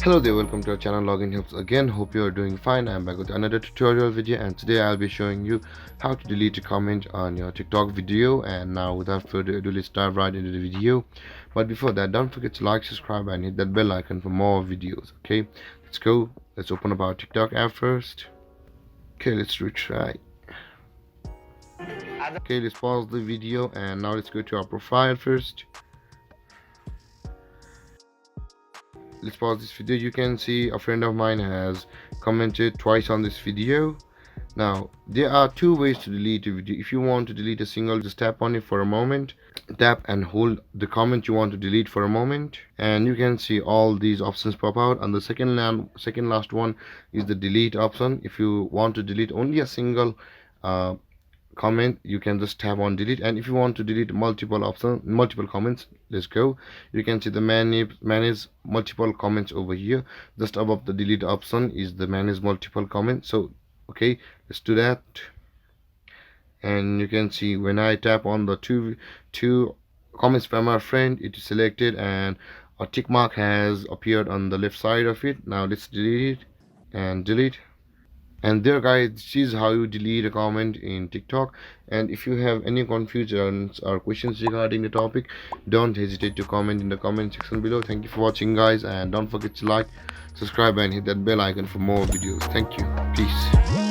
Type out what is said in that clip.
Hello there, welcome to our channel Login Helps again. Hope you are doing fine. I'm back with another tutorial video, and today I'll be showing you how to delete a comment on your TikTok video. And now without further ado, let's dive right into the video. But before that, don't forget to like, subscribe and hit that bell icon for more videos. Okay, let's go. Let's open up our TikTok app first. Okay, let's retry. Okay, let's pause the video and now let's go to our profile first. Let's pause this video. You can see a friend of mine has commented twice on this video. Now there are two ways to delete a video. If you want to delete a single, just tap on it for a moment, tap and hold the comment you want to delete for a moment, and you can see all these options pop out. And the second last one is the delete option. If you want to delete only a single comment, you can just tap on delete. And if you want to delete multiple comments, let's go. You can see the manage multiple comments over here. Just above the delete option is the manage multiple comments. So okay, let's do that. And you can see when I tap on the two comments by my friend, it is selected and a tick mark has appeared on the left side of it. Now let's delete it and delete. And there guys, this is how you delete a comment in TikTok. And if you have any confusions or questions regarding the topic, don't hesitate to comment in the comment section below. Thank you for watching guys, and don't forget to like, subscribe and hit that bell icon for more videos. Thank you. Peace.